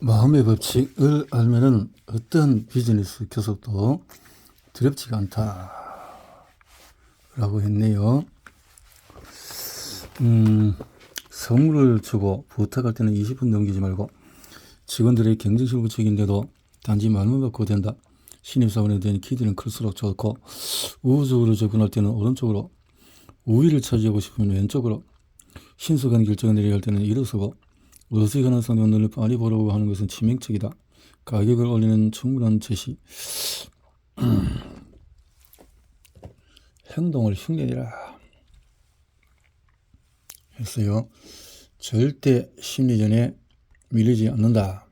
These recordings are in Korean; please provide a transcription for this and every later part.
마음의 법칙을 알면은 어떤 비즈니스 교섭도 두렵지가 않다라고 했네요. 선물을 주고 부탁할 때는 20분 넘기지 말고 직원들의 경쟁실부 책인데도 단지 말만 받고 된다. 신입사원에 대한 기대는 클수록 좋고 우호적으로 접근할 때는 오른쪽으로, 우위를 차지하고 싶으면 왼쪽으로, 신속한 결정을 내려야 할 때는 일어서고, 어색한 상대방 눈을 빨리 보려고 하는 것은 치명적이다. 가격을 올리는 충분한 제시. 행동을 흉내내라 했어요. 절대 심리전에 밀리지 않는다.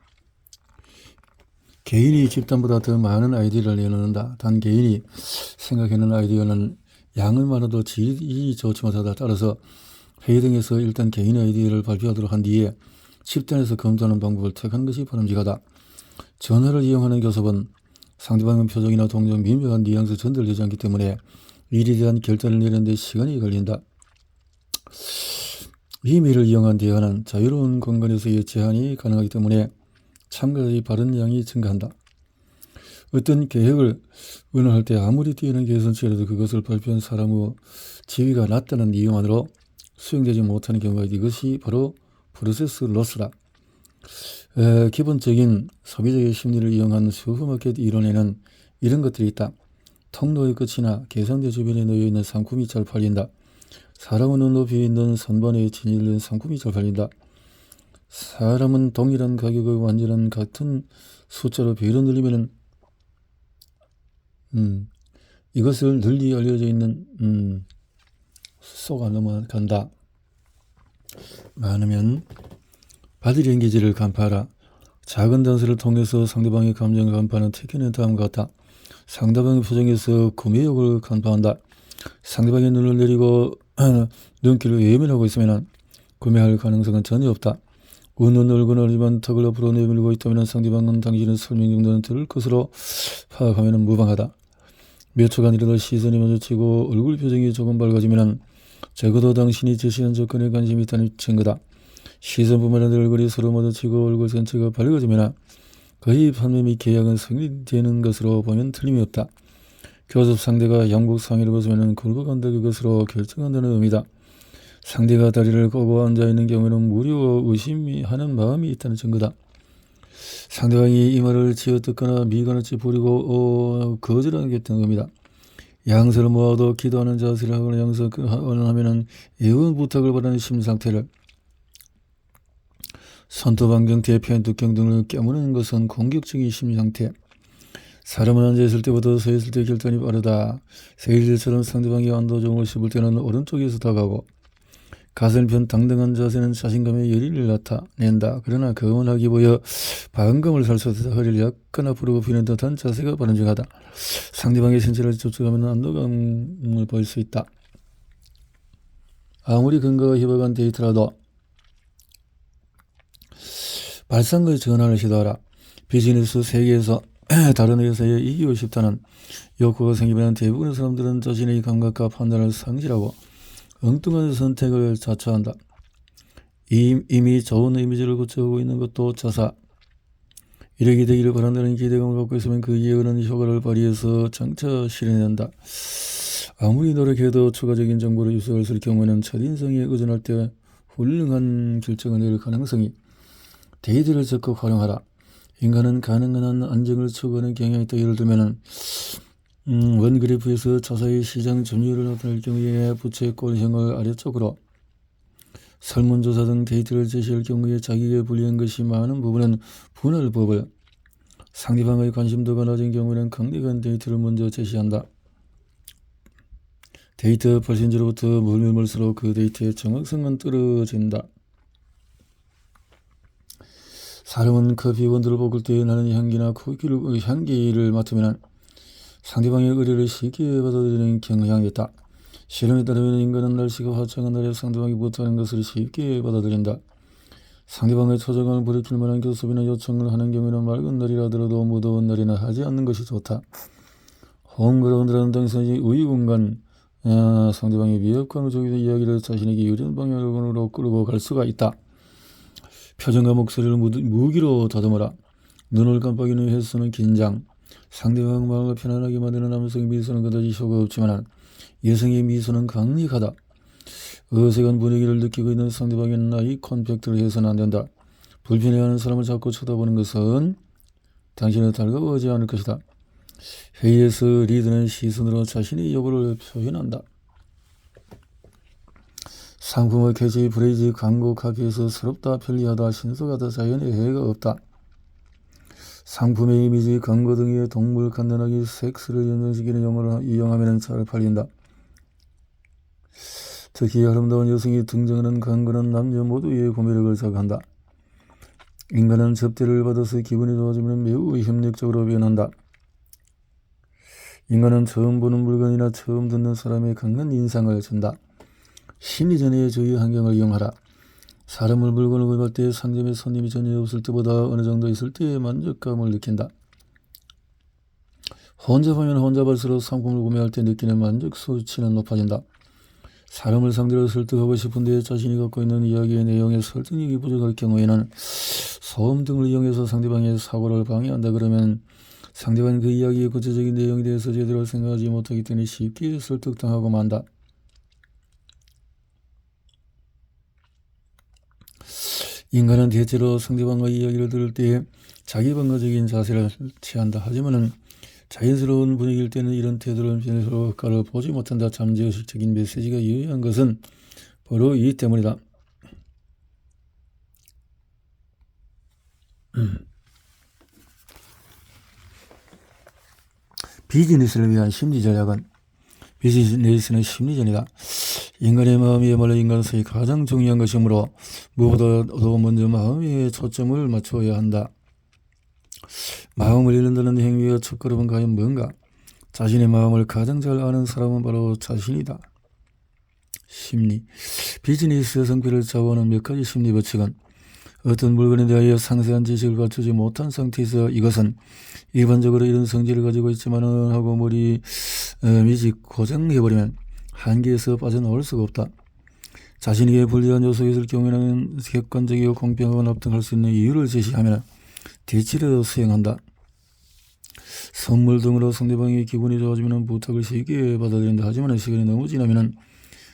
개인이 집단보다 더 많은 아이디어를 내놓는다. 단 개인이 생각하는 아이디어는 양을 많아도 질이 좋지 못하다. 따라서 회의 등에서 일단 개인 아이디어를 발표하도록 한 뒤에 집단에서 검토하는 방법을 택하는 것이 바람직하다. 전화를 이용하는 교섭은 상대방의 표정이나 동작, 미묘한 뉘앙스 전달되지 않기 때문에 일에 대한 결단을 내리는 데 시간이 걸린다. 이메일을 이용한 대화는 자유로운 공간에서의 제한이 가능하기 때문에 참가자의 발언 양이 증가한다. 어떤 계획을 의논할 때 아무리 뛰어난 개선치라도 그것을 발표한 사람의 지위가 낮다는 이유만으로 수용되지 못하는 경우가 있다. 이것이 바로 프로세스 로스다. 기본적인 소비자의 심리를 이용한 슈퍼마켓 이론에는 이런 것들이 있다. 통로의 끝이나 계산대 주변에 놓여있는 상품이 잘 팔린다. 사람은 눈높이에 있는 선반에 진열된 상품이 잘 팔린다. 사람은 동일한 가격의 완전한 같은 숫자로 배로 늘리면 이것을 널리 알려져 있는 속아 넘어간다. 많으면 바디 랭귀지를 간파하라. 작은 단서를 통해서 상대방의 감정을 간파하는 테크닉은 다음과 같다. 상대방의 표정에서 구매욕을 간파한다. 상대방의 눈을 내리고 눈길을 외면하고 있으면 구매할 가능성은 전혀 없다. 웃는 얼굴은 알지만 턱을 앞으로 내밀고 있다면 상대방은 당신의 설명 정도는 들을 것으로 파악하면 무방하다. 몇 초간이라도 시선이 마주치고 얼굴 표정이 조금 밝아지면 적어도 당신이 제시한 조건에 관심이 있다는 증거다. 시선뿐만 아니라 얼굴이 서로 마주치고 얼굴 전체가 밝아지면 거의 판매 및 계약은 성립되는 것으로 보면 틀림이 없다. 교섭 상대가 양복 상의를 벗으면 굴복한다 그것으로 결정한다는 의미다. 상대가 다리를 꼬고 앉아있는 경우에는 무료 의심하는 마음이 있다는 증거다. 상대방이 이마를 쥐어뜯거나 미간을 찌푸리고 거절하는 게 있다는 의미다. 양손을 모아도 기도하는 자세를 하거나 양손을 하면 예언 부탁을 바라는 심상태를, 손톱, 안경, 대패, 두경 등을 깨무는 것은 공격적인 심상태. 사람은 앉아있을 때보다 서있을 때 결단이 빠르다. 세일들처럼 상대방이 안도종을 씹을 때는 오른쪽에서 다가오고, 가슴편 당당한 자세는 자신감의 열의를 나타낸다. 그러나 거만하게 보여 반감을 살 수 없다. 허리를 약간 앞으로 굽히는 듯한 자세가 바람직하다. 상대방의 신체를 접촉하면 안도감을 보일 수 있다. 아무리 근거가 희박한 데이터라도 발상의 전환을 시도하라. 비즈니스 세계에서 다른 회사에 이기고 싶다는 욕구가 생기면 대부분의 사람들은 자신의 감각과 판단을 상실하고 엉뚱한 선택을 자처한다. 이미 좋은 이미지를 구축하고 있는 것도 자사. 이렇게 되기를 바란다는 기대감을 갖고 있으면 그 예언은 효과를 발휘해서 장차 실현된다. 아무리 노력해도 추가적인 정보를 입수할 수 있을 경우에는 첫인상에 의존할 때 훌륭한 결정을 내릴 가능성이. 데이터를 적극 활용하라. 인간은 가능한 한 안정을 추구하는 경향이 있다. 예를 들면 원그래프에서 자사의 시장 점유율을 나타낼 경우에 부채 꼴형을 아래쪽으로, 설문조사 등 데이터를 제시할 경우에 자기에게 불리한 것이 많은 부분은 분할법을, 상대방의 관심도가 낮은 경우에는 강력한 데이터를 먼저 제시한다. 데이터 발신자로부터 멀수록 그 데이터의 정확성은 떨어진다. 사람은 커피 원두를 볶을 때 나는 향기나 향기를 맡으면 상대방의 의뢰를 쉽게 받아들이는 경향이 있다. 실험에 따르면 인간은 날씨가 화창한 날에 상대방이 부탁하는 것을 쉽게 받아들인다. 상대방의 초조감을 불이킬 만한 교섭이나 요청을 하는 경우에는 맑은 날이라 하더라도 무더운 날이나 하지 않는 것이 좋다. 홈그라운드라는 당신의 우위공간, 상대방의 위협감을 조기도 이야기를 자신에게 유리한 방향으로 끌고 갈 수가 있다. 표정과 목소리를 무기로 다듬어라. 눈을 깜빡이는 횟수는 긴장. 상대방 마음을 편안하게 만드는 남성의 미소는 그다지 효과가 없지만 여성의 미소는 강력하다. 어색한 분위기를 느끼고 있는 상대방에는 아이 컨택트를 해서는 안 된다. 불편해하는 사람을 자꾸 쳐다보는 것은 당신을 달가워하지 않을 것이다. 회의에서 리더는 시선으로 자신의 요구를 표현한다. 상품의 캐치 프레이즈 광고 카피에서 새롭다, 편리하다, 신속하다, 자연의 해가 없다. 상품의 이미지, 광고 등의 동물 간단하게 섹스를 연상시키는 용어를 이용하면 잘 팔린다. 특히 아름다운 여성이 등장하는 광고는 남녀 모두의 구매력을 자극한다. 인간은 접대를 받아서 기분이 좋아지면 매우 협력적으로 변한다. 인간은 처음 보는 물건이나 처음 듣는 사람의 강한 인상을 준다. 심리전의 주의 환경을 이용하라. 사람을 물건을 구입할 때 상점에 손님이 전혀 없을 때보다 어느 정도 있을 때의 만족감을 느낀다. 혼자 보면 혼자 볼수록 상품을 구매할 때 느끼는 만족 수치는 높아진다. 사람을 상대로 설득하고 싶은데 자신이 갖고 있는 이야기의 내용에 설득력이 부족할 경우에는 소음 등을 이용해서 상대방의 사고를 방해한다. 그러면 상대방은 그 이야기의 구체적인 내용에 대해서 제대로 생각하지 못하기 때문에 쉽게 설득당하고 만다. 인간은 대체로 상대방의 이야기를 들을 때 자기방어적인 자세를 취한다. 하지만 자연스러운 분위기일 때는 이런 태도를 별로 효과를 보지 못한다. 잠재의식적인 메시지가 유효한 것은 바로 이 때문이다. 비즈니스를 위한 심리 전략은 비즈니스는 심리전이다. 인간의 마음이야말로 인간사의 가장 중요한 것이므로 무엇보다도 먼저 마음에 초점을 맞추어야 한다. 마음을 잃는다는 행위의 첫걸음은 과연 뭔가? 자신의 마음을 가장 잘 아는 사람은 바로 자신이다. 심리. 비즈니스 성패를 좌우하는 몇 가지 심리 법칙은 어떤 물건에 대하여 상세한 지식을 갖추지 못한 상태에서 이것은 일반적으로 이런 성질을 가지고 있지만은 하고 머리 밑이 고정해버리면 한계에서 빠져나올 수가 없다. 자신에게 불리한 요소가 있을 경우에는 객관적이고 공평하고 납득할 수 있는 이유를 제시하면 대치로 수행한다. 선물 등으로 상대방의 기분이 좋아지면 부탁을 쉽게 받아들인다. 하지만 시간이 너무 지나면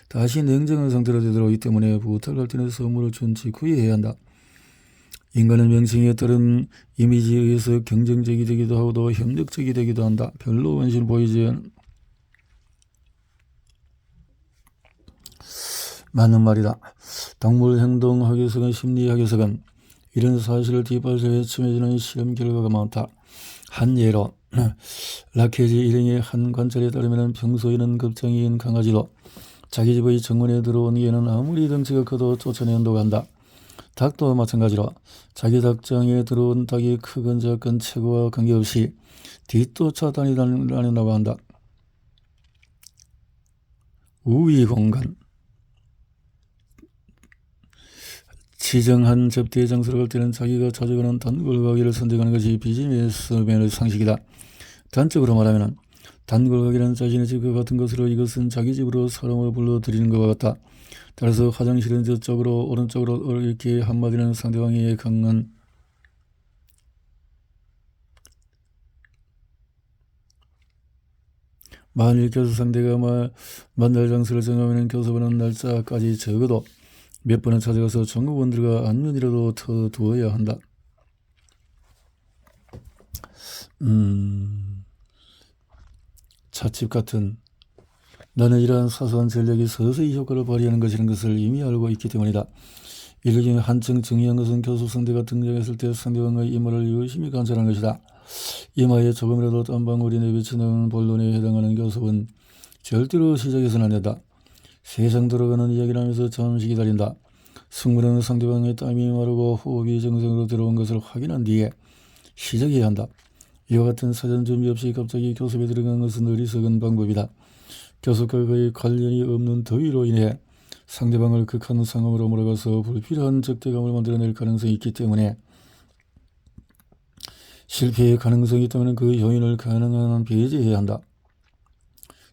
다시 냉정한 상태로 되돌아오기 때문에 부탁을 할 때는 선물을 준 직후에 해야 한다. 인간은 명칭에 따른 이미지에 의해서 경쟁적이 되기도 하고 또 협력적이 되기도 한다. 별로 관심을 보이지 맞는 말이다. 동물 행동학에서건 심리학에서건 이런 사실을 뒷받쳐 해침해주는 실험 결과가 많다. 한 예로 라케지 일행의 한 관찰에 따르면 평소에는 겁쟁이인 강아지도 자기 집의 정원에 들어온 개는 아무리 덩치가 커도 쫓아내려고 한다. 닭도 마찬가지로 자기 닭장에 들어온 닭이 크건 작건 체구와 관계없이 뒤쫓아 다니려고 한다. 우위 공간. 지정한 접대 장소를 갈 때는 자기가 자주 가는 단골 가게를 선택하는 것이 비즈니스맨의 상식이다. 단적으로 말하면 단골 가게는 자신의 집과 같은 것으로 이것은 자기 집으로 사람을 불러들이는 것과 같다. 따라서 화장실은 저쪽으로 오른쪽으로 이렇게 한마디는 상대방의 강한 만일 교섭 상대가 만날 장소를 정하면 교섭하는 날짜까지 적어도 몇 번은 찾아가서 종업원들과 안면이라도 터두어야 한다. 찻집 같은 나는 이러한 사소한 전략이 서서히 효과를 발휘하는 것이라는 것을 이미 알고 있기 때문이다. 이를 중에 한층 중요한 것은 교섭 상대가 등장했을 때 상대방의 이마를 열심히 관찰하는 것이다. 이마에 조금이라도 땀방울이 내비치는 본론에 해당하는 교섭은 절대로 시작해서는 안 된다. 세상 돌아가는 이야기를 하면서 잠시 기다린다. 승부는 상대방의 땀이 마르고 호흡이 정상으로 들어온 것을 확인한 뒤에 시작해야 한다. 이와 같은 사전 준비 없이 갑자기 교섭에 들어간 것은 어리석은 방법이다. 교섭과 거의 관련이 없는 더위로 인해 상대방을 극한 상황으로 몰아가서 불필요한 적대감을 만들어낼 가능성이 있기 때문에 실패의 가능성이 있다면 그 요인을 가능한 한 배제해야 한다.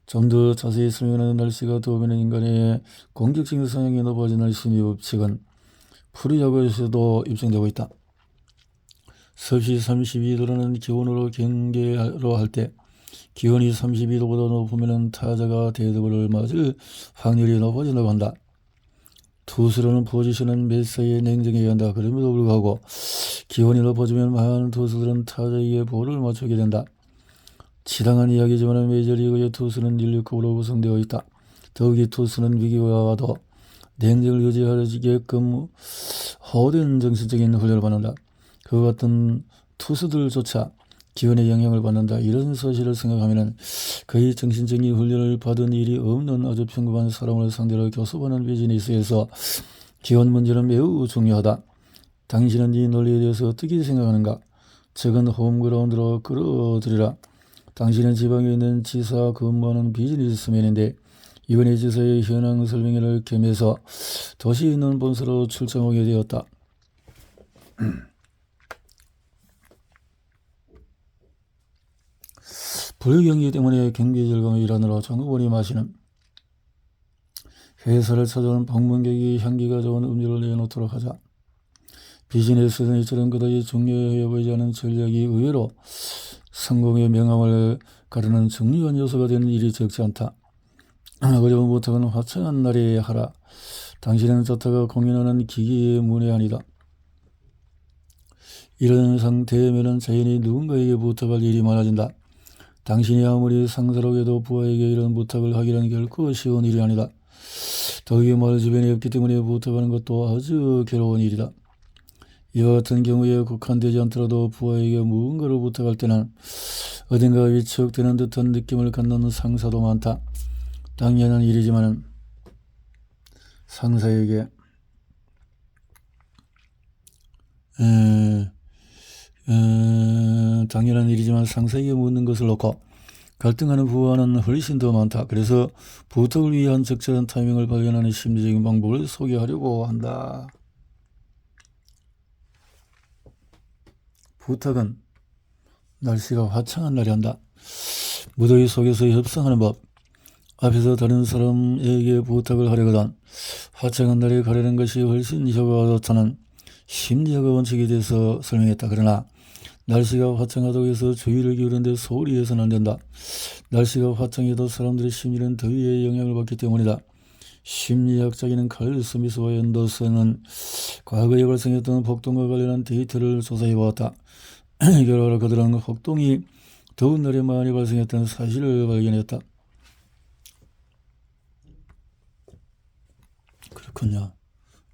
좀 더 자세히 설명하는 날씨가 더우면 인간의 공격적인 성향이 높아지는 심리 법칙은 프로야구에서도 입증되고 있다. 섭씨 32도라는 기온으로 경계로 할 때 기온이 32도보다 높으면 타자가 데드볼을 맞을 확률이 높아진다고 한다. 투수로는 포지션은 몇 사이에 냉정해야 한다. 그럼에도 불구하고 기온이 높아지면 많은 투수들은 타자에게 볼을 맞추게 된다. 지당한 이야기지만 메이저리그의 투수는 인력급으로 구성되어 있다. 더욱이 투수는 위기가 와도 냉정을 유지하게끔 호된 정신적인 훈련을 받는다. 그 같은 투수들조차 기온의 영향을 받는다. 이런 사실을 생각하면 거의 정신적인 훈련을 받은 일이 없는 아주 평범한 사람을 상대로 교섭하는 비즈니스에서 기온 문제는 매우 중요하다. 당신은 이 논리에 대해서 어떻게 생각하는가? 최근 홈그라운드로 끌어들이라. 당신은 지방에 있는 지사 근무하는 비즈니스맨인데 이번에 지사의 현황 설명회를 겸해서 도시에 있는 본사로 출장하게 되었다. 불경기 때문에 경기 절감을 일하느라 종업원이 마시는 회사를 찾아오는 방문객이 향기가 좋은 음료를 내놓도록 하자. 비즈니스는 이처럼 그다지 중요해 보이지 않은 전략이 의외로 성공의 명암을 가르는 중요한 요소가 되는 일이 적지 않다. 어려운 부탁은 화창한 날에 하라. 당신은 좋다가 공연하는 기기의 문의 아니다. 이런 상태면은 자연히 누군가에게 부탁할 일이 많아진다. 당신이 아무리 상사라고 해도 부하에게 이런 부탁을 하기는 결코 쉬운 일이 아니다. 더욱이 말 주변이 없기 때문에 부탁하는 것도 아주 괴로운 일이다. 이와 같은 경우에 국한되지 않더라도 부하에게 무언가를 부탁할 때는 어딘가 위축되는 듯한 느낌을 갖는 상사도 많다. 당연한 일이지만 상사에게 당연한 일이지만 상사에게 묻는 것을 놓고 갈등하는 부하는 훨씬 더 많다. 그래서 부탁을 위한 적절한 타이밍을 발견하는 심리적인 방법을 소개하려고 한다. 부탁은 날씨가 화창한 날에 한다. 무더위 속에서 협상하는 법. 앞에서 다른 사람에게 부탁을 하려거든 화창한 날에 가려는 것이 훨씬 효과가 좋다는 심리학 원칙에 대해서 설명했다. 그러나 날씨가 화창하다고 해서 주의를 기울이는데 소홀히 해서는 안 된다. 날씨가 화창해도 사람들의 심리는 더위에 영향을 받기 때문이다. 심리학자인 칼 스미스와 앤더슨은 과거에 발생했던 폭동과 관련한 데이터를 조사해 보았다. 이 결과로 그들은 폭동이 더운 날에 많이 발생했다는 사실을 발견했다. 그렇군요.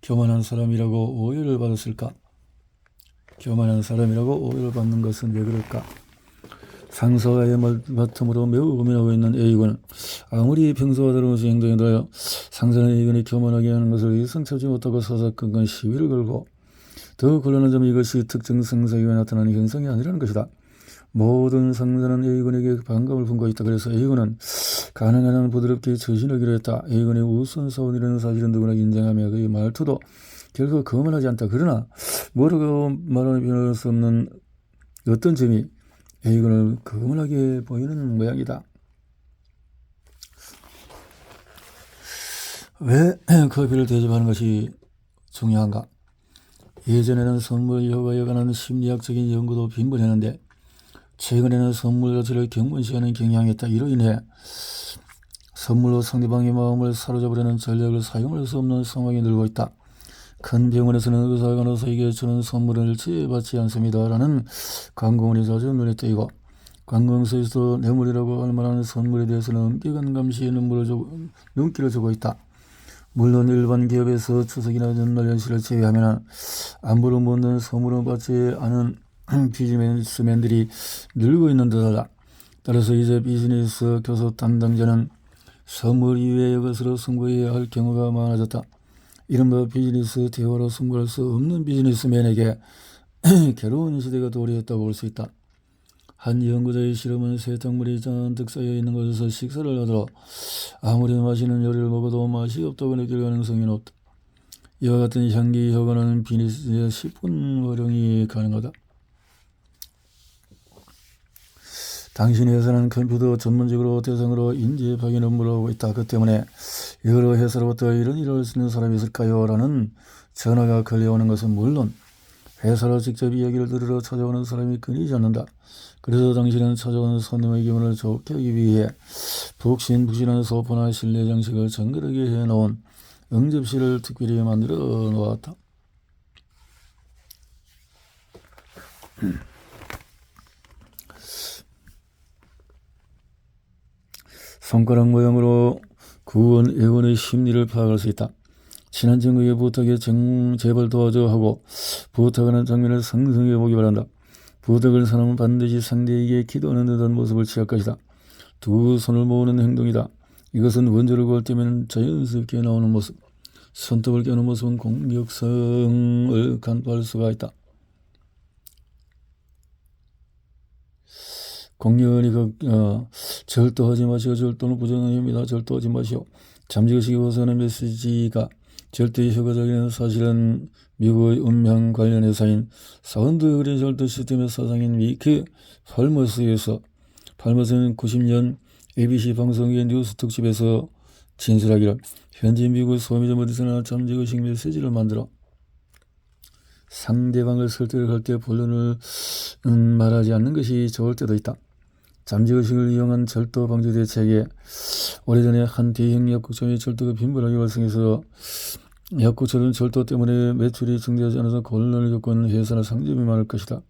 교만한 사람이라고 오해를 받았을까? 교만한 사람이라고 오해를 받는 것은 왜 그럴까? 상사와의 말다툼으로 매우 고민하고 있는 A군은 아무리 평소와 다름없이 행동해도 상사는 A군이 교만하게 하는 것을 이성차지 못하고 사사건건 시비를 걸고 더 곤란한 점은 이것이 특정 상사에게 나타나는 현상이 아니라는 것이다. 모든 상사는 A군에게 반감을 품고 있다. 그래서 A군은 가능한 한 부드럽게 처신하기로 했다. A군의 우선 사원이라는 사실은 누구나 인정하며 그의 말투도 결코 거만하지 않다. 그러나 뭐라고 말하는 변할 수 없는 어떤 점이 A군을 거만하게 보이는 모양이다. 왜 커피를 대접하는 것이 중요한가? 예전에는 선물 효과에 관한 심리학적인 연구도 빈번했는데 최근에는 선물 자체를 경문시하는 경향이 있다. 이로 인해 선물로 상대방의 마음을 사로잡으려는 전략을 사용할 수 없는 상황이 늘고 있다. 큰 병원에서는 의사 간호사에게 주는 선물을 지혜받지 않습니다. 라는 광고문이 자주 눈에 띄고 관광서에서도 뇌물이라고 할 만한 선물에 대해서는 엄격한 감시의 눈길을 주고 있다. 물론 일반 기업에서 추석이나 연말 연시를 제외하면 안부를 묻는 선물을 받지 않은 비즈니스맨들이 늘고 있는 듯하다. 따라서 이제 비즈니스 교섭 담당자는 선물 이외의 것으로 승부해야 할 경우가 많아졌다. 이른바 비즈니스 대화로 승부할 수 없는 비즈니스맨에게 괴로운 시대가 도래했다고 볼 수 있다. 한 연구자의 실험은 세탁물이 잔뜩 쌓여있는 곳에서 식사를 하도록 아무리 맛있는 요리를 먹어도 맛이 없다고 느낄 가능성이 높다. 이와 같은 향기 효과는 비즈니스의 10분 활용이 가능하다. 당신 회사는 컴퓨터 전문적으로 대상으로 인재 파견 업무를 하고 있다. 그 때문에 여러 회사로부터 이런 일을 할 수 있는 사람이 있을까요? 라는 전화가 걸려오는 것은 물론 회사로 직접 이야기를 들으러 찾아오는 사람이 끊이지 않는다. 그래서 당신은 찾아오는 손님의 기분을 좋게 하기 위해 푹신푹신한 소파나 실내 장식을 정갈하게 해놓은 응접실을 특별히 만들어 놓았다. 손가락 모양으로 구원 애원의 심리를 파악할 수 있다. 친한 친구에게 부탁에 제발 도와줘 하고 부탁하는 장면을 상상해 보기 바란다. 부탁을 사람은 반드시 상대에게 기도하는 듯한 모습을 취할 것이다. 두 손을 모으는 행동이다. 이것은 원조를 구할 때면 자연스럽게 나오는 모습. 손톱을 깨는 모습은 공격성을 간파할 수가 있다. 공연히 절도하지 마시오. 절도는 부정한 힘이다. 절도하지 마시오. 잠재의식이 호소하는 메시지가 절도의 효과적인 사실은 미국의 음향 관련 회사인 사운드 그린 절도 시스템의 사장인 미크 팔머스는 90년 ABC 방송의 뉴스 특집에서 진술하기를 현재 미국 소매점 어디서나 잠재의식 메시지를 만들어 상대방을 설득할 때 본론을 말하지 않는 것이 좋을 때도 있다. 잠재의식을 이용한 절도 방지 대책에 오래전에 한 대형 약국점이 절도가 빈번하게 발생해서 약국처럼 절도 때문에 매출이 증대하지 않아서 곤란을 겪은 회사나 상점이 많을 것이다.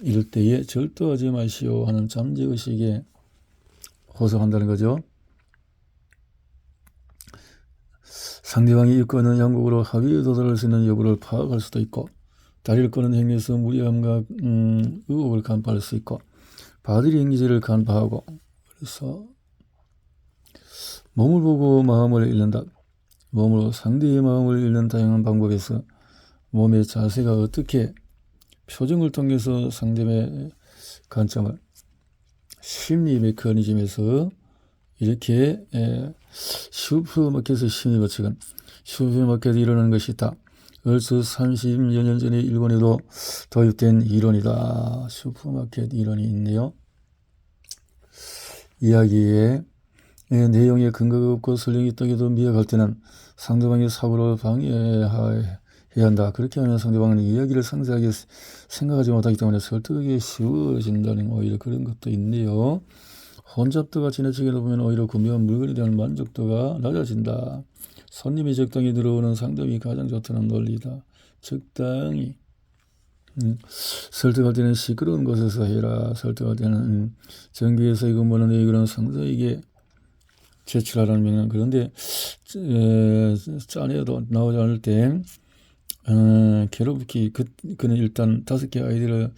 이럴 때에 절도하지 마시오 하는 잠재의식에 호소한다는 거죠. 상대방이 일궈는 양국으로 합의에 도달할 수 있는 여부를 파악할 수도 있고 다리를 꺼는 행위에서 무리함과 의혹을 간파할 수 있고 바들이 행위제를 간파하고 그래서 몸을 보고 마음을 읽는다. 몸으로 상대의 마음을 읽는 다양한 방법에서 몸의 자세가 어떻게 표정을 통해서 상대의 관점을 심리 메커니즘에서 이렇게 슈퍼마켓의 심리법칙은 슈퍼마켓이 일어나는 것이 있다. 얼추 30여 년 전에 일본에도 도입된 이론이다. 슈퍼마켓 이론이 있네요. 이야기에 내용에 근거가 없고 설령이 있다기도 미약할 때는 상대방의 사고를 방해해야 한다. 그렇게 하면 상대방은 이야기를 상세하게 생각하지 못하기 때문에 설득하기 쉬워진다는 오히려 그런 것도 있네요. 혼잡도가 지나치게 보면 오히려 구매한 물건에 대한 만족도가 낮아진다. 손님이 적당히 들어오는 상담이 가장 좋다는 논리다. 적당히. 설득할 때는 시끄러운 곳에서 해라. 설득할 때는 정규에서 근무하는 애들은 상사에게 제출하라는 명령. 그런데 짠해도 나오지 않을 때 괴롭기 그는 일단 5개 아이디를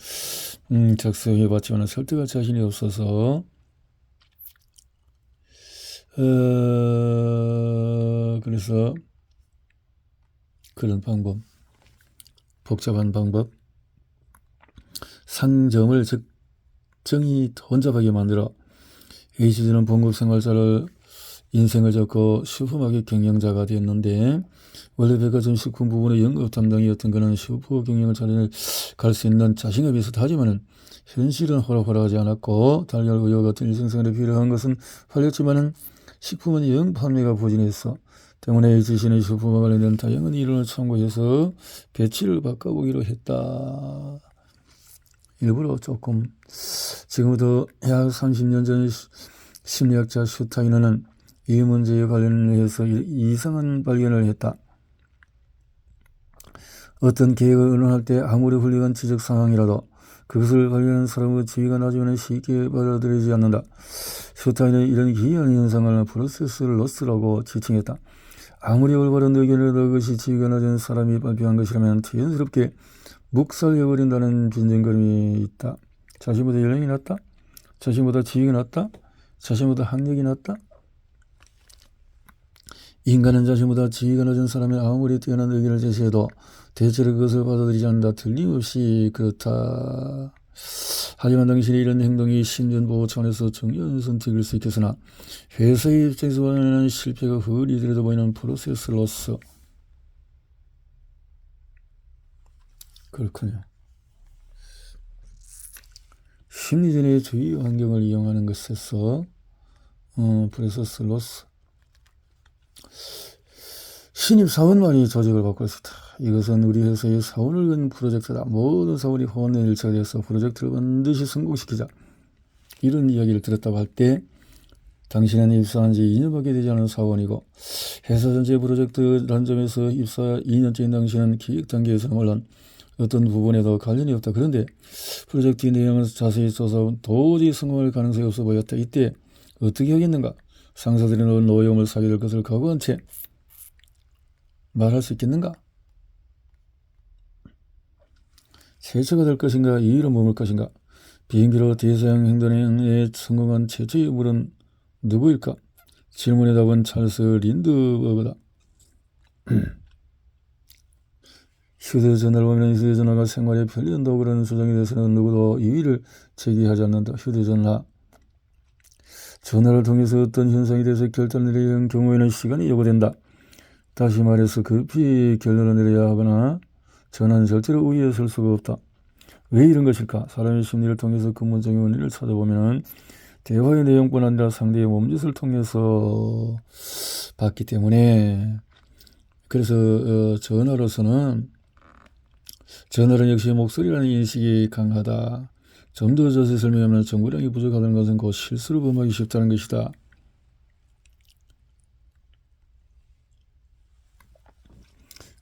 작성해봤지만 설득할 자신이 없어서 그래서 그런 방법, 복잡한 방법, 상점을 적정히 혼잡하게 만들어 H씨는 봉급 생활자를 인생을 접고 슈퍼마켓 경영자가 되었는데 원래 백화점 식품 부분의 영업 담당이었던 그는 슈퍼 경영을 갈 수 있는 자신감이 있었다. 하지만은 현실은 호락호락하지 않았고 달걀 우유 같은 일생생활에 필요한 것은 팔렸지만은 식품은 영 판매가 부진했어. 때문에 H씨는 슈퍼와 관련된 다양한 이론을 참고해서 배치를 바꿔보기로 했다. 일부러 조금 지금부터 약 30년 전 심리학자 슈타이너는 이 문제에 관련해서 이상한 발견을 했다. 어떤 계획을 의논할 때 아무리 훌륭한 지적 상황이라도 그것을 발견한 사람의 지위가 낮으면 쉽게 받아들이지 않는다. 슈타이너는 이런 기이한 현상을 프로세스 로스라고 지칭했다. 아무리 올바른 의견이라도 그것이 지위가 낮은 사람이 발표한 것이라면 자연스럽게 묵살해버린다는 빈정거림이 있다. 자신보다 연령이 낮다? 자신보다 지위가 낮다? 자신보다 학력이 낮다? 인간은 자신보다 지위가 낮은 사람이 아무리 뛰어난 의견을 제시해도 대체로 그것을 받아들이지 않는다. 틀림없이 그렇다. 하지만 당신의 이런 행동이 신변보호 차원에서 중요한 선택일 수 있겠으나 회사의 입장에서 보면 실패가 훤히 들여다 보이는 프로세스로서 그렇군요. 심리전의 주의 환경을 이용하는 것에서 프로세스로서 신입사원만이 조직을 바꿀 수 있다. 이것은 우리 회사의 사원을 건 프로젝트다. 모든 사원이 호언된 일처가 되어서 프로젝트를 반드시 성공시키자. 이런 이야기를 들었다고 할 때 당신은 입사한 지 2년밖에 되지 않은 사원이고 회사 전체 프로젝트라는 점에서 입사 2년째인 당신은 기획 단계에서는 물론 어떤 부분에도 관련이 없다. 그런데 프로젝트 내용을 자세히 써서 도저히 성공할 가능성이 없어 보였다. 이때 어떻게 하겠는가? 상사들이 노여움을 사게 될 것을 각오한 채 말할 수 있겠는가? 최초가 될 것인가? 이 일을 머물 것인가? 비행기로 대서양 횡단에 성공한 최초의 인물은 누구일까? 질문의 답은 찰스 린드버그다. 휴대전화를 보면 휴대전화가 생활에 편리한다고 그러는 주장에 대해서는 누구도 이의를 제기하지 않는다. 휴대전화. 전화를 통해서 어떤 현상에 대해서 결단을 내려야 하는 경우에는 시간이 요구된다. 다시 말해서 급히 결론을 내려야 하거나 전화는 절대로 우위에 설 수가 없다. 왜 이런 것일까? 사람의 심리를 통해서 근본적인 원인을 찾아보면 대화의 내용뿐 아니라 상대의 몸짓을 통해서 봤기 때문에 그래서 전화는 역시 목소리라는 인식이 강하다. 좀 더 자세히 설명하면 정보량이 부족하다는 것은 곧 실수를 범하기 쉽다는 것이다.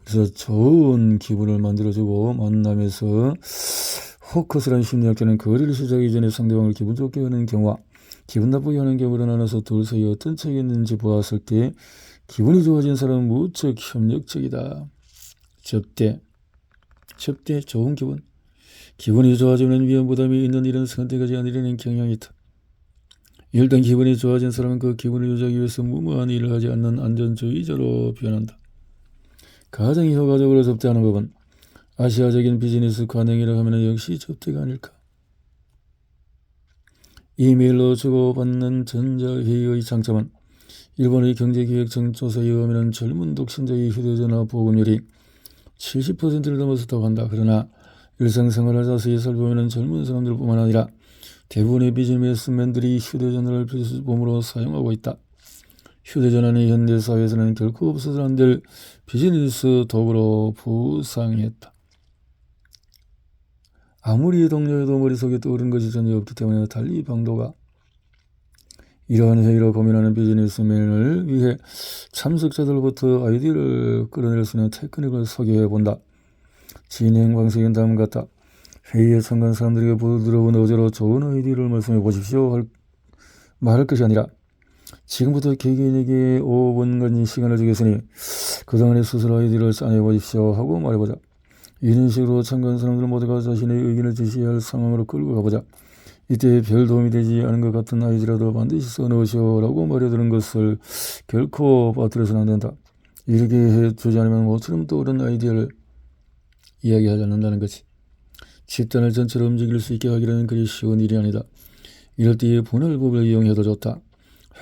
그래서 좋은 기분을 만들어주고 만남에서 포커스라는 심리학자는 거래를 시작하기 전에 상대방을 기분 좋게 하는 경우와 기분 나쁘게 하는 경우로 나눠서 둘 사이에 어떤 차이가 있는지 보았을 때 기분이 좋아진 사람은 무척 협력적이다. 접대 좋은 기분. 기분이 좋아지면 위험 부담이 있는 일은 선택하지 않으려는 경향이 있다. 일단 기분이 좋아진 사람은 그 기분을 유지하기 위해서 무모한 일을 하지 않는 안전주의자로 변한다. 가장 효과적으로 접대하는 법은 아시아적인 비즈니스 관행이라 하면 역시 접대가 아닐까. 이메일로 주고받는 전자회의의 장점은 일본의 경제기획청 조사에 의하면 젊은 독신자의 휴대전화 보급률이 70%를 넘어섰다고 한다. 그러나 일상생활을 자세히 살펴보면 젊은 사람들뿐만 아니라 대부분의 비즈니스맨들이 휴대전화를 필수품으로 사용하고 있다. 휴대전화는 현대사회에서는 결코 없어서는 안 될 비즈니스 도구로 부상했다. 아무리 동료해도 머릿속에 떠오르는 것이 전혀 없기 때문에 달리 방도가 이러한 회의로 고민하는 비즈니스맨을 위해 참석자들로부터 아이디어를 끌어낼 수 있는 테크닉을 소개해본다. 진행 방식은 다음과 같다. 회의에 참가한 사람들에게 부드러운 어조로 좋은 아이디어를 말씀해 보십시오. 말할 것이 아니라 지금부터 개개인에게 5분간 시간을 주겠으니 그동안의 스스로 아이디어를 짜내 보십시오 하고 말해보자. 이런 식으로 참가한 사람들 모두가 자신의 의견을 제시해야 할 상황으로 끌고 가보자. 이때 별 도움이 되지 않은 것 같은 아이디어라도 반드시 써넣으시오 라고 말해두는 것을 결코 빠뜨려서는 안 된다. 이렇게 해주지 않으면 모처럼 떠오른 아이디어를 이야기하지 않는다는 거지. 집단을 전체로 움직일 수 있게 하기라는 그리 쉬운 일이 아니다. 이럴 때의 분할법을 이용해도 좋다.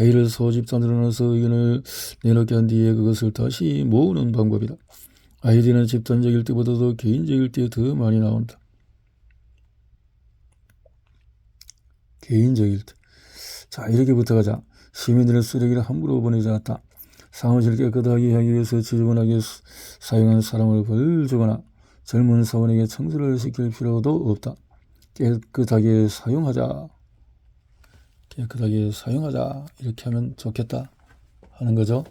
회의를 소집단으로 나눠서 의견을 내놓게 한 뒤에 그것을 다시 모으는 방법이다. 아이디어는 집단적일 때보다도 개인적일 때 더 많이 나온다. 개인적일 때. 자, 이렇게 부탁하자. 시민들은 쓰레기를 함부로 보내지 않았다. 사무실 깨끗하게 하기 위해서 지저분하게 사용한 사람을 벌 주거나 젊은 사원에게 청소를 시킬 필요도 없다. 깨끗하게 사용하자. 이렇게 하면 좋겠다 하는 거죠.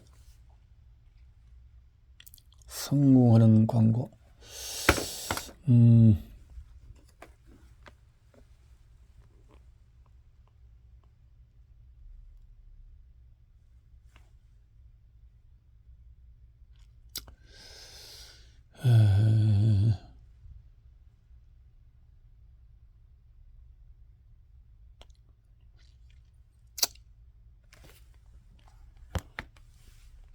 성공하는 광고.